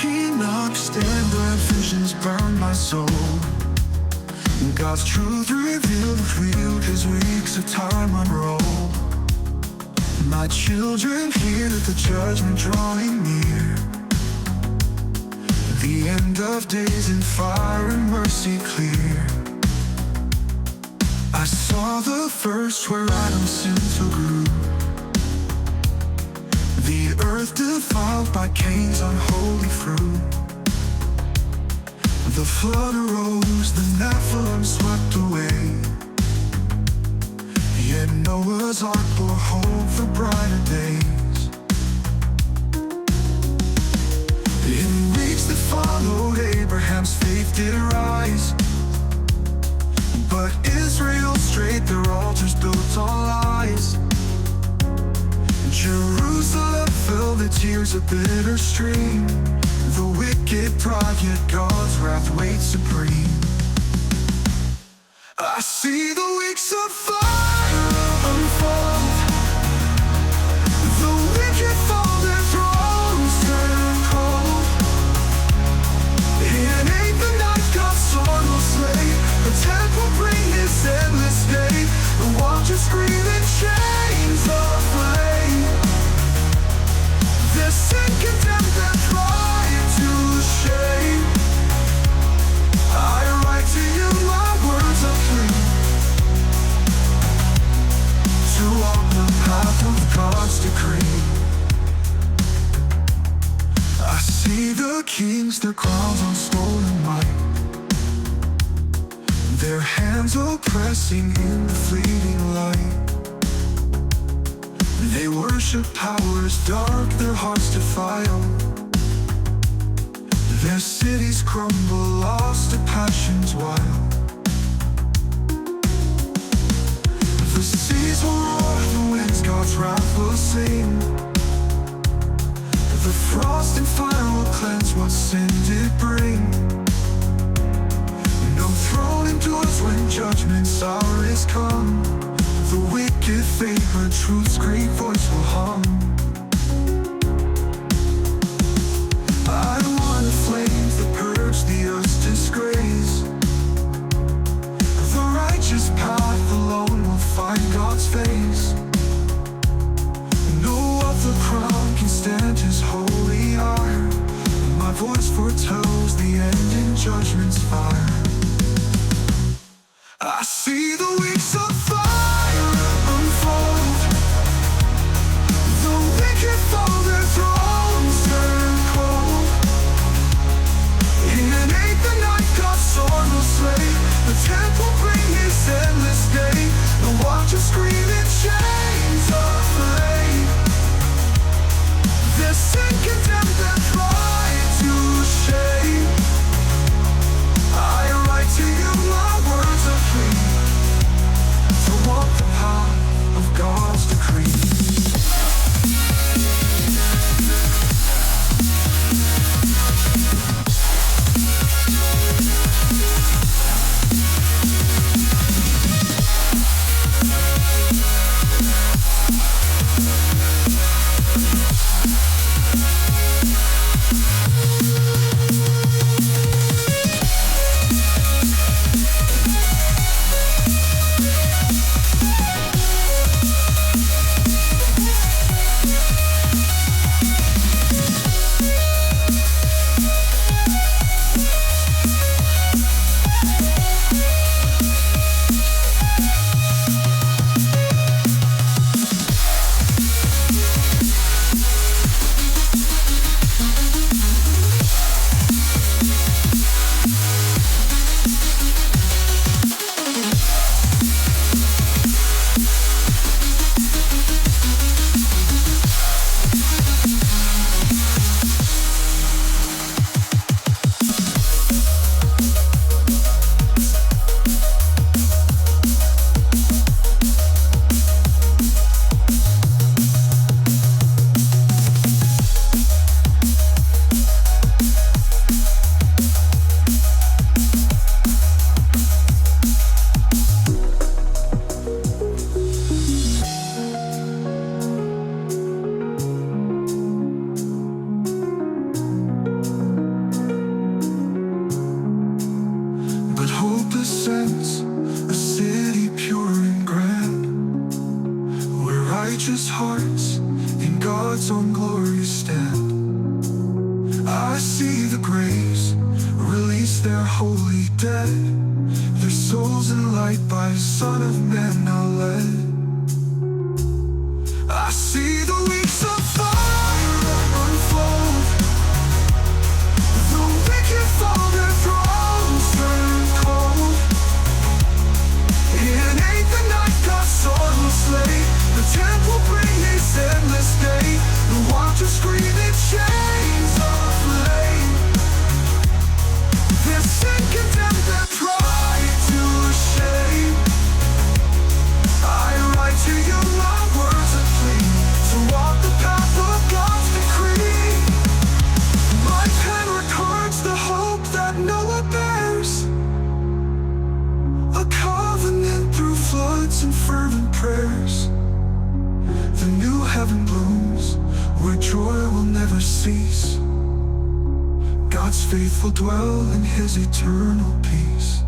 Enoch stand where visions burn my soul. God's truth revealed, His weeks of time unroll. My children hear the judgment drawing near, the end of days in fire and mercy clear. I saw the first where Adam's sin so grew, the earth defiled by Cain's unholy fruit. The flood arose, the Nephilim swept away, yet Noah's ark bore hope for brighter days. In weeks that followed, Abraham's faith did rise, but Israel strayed, their altars built on lies. Jerusalem filled the tears, a bitter stream. The wicked pride, yet God's wrath waits supreme. I see the weeks of fire unfold, the wicked fall, their thrones turn cold. In 8 the night, God's sword will slay, the tent will bring His endless day. The watchers scream in chains of flame, their sin condemned, their pride to shame. I write to you my words of plea, to walk the path of God's decree. I see the kings, their crowns on stolen might, their hands oppressing in the fleeting light. They worship powers dark, their hearts defiled. Their cities crumble, lost to passions wild. The seas will roar, the winds God's wrath will sing. The frost and fire will cleanse what sin did bring. No throne endures when judgment's hour is come. The wicked favor, truth's great voice will hum. I want flames that purge the earth's disgrace. The righteous path alone will find God's face. No other crown can stand His holy ire. My voice foretells the end in judgment's fire. I see the weeks of fire unfold, the righteous hearts in God's own glory stand. I see the graves release their holy dead, their souls in light by the Son of Man now led. I see the weeks of fire unfold, the wicked fall, their thrones turn cold. In eighth the night God's sword will slay, the tenth will bring his endless day, the watchers scream in chains of flame. Their sin condemned, their pride to shame. I write to you my words of plea, to walk the path of God's decree. My pen records the hope that Noah bears, a covenant through floods and fervent prayers. The new heaven blooms, where joy will never cease. God's faithful dwell in his eternal peace.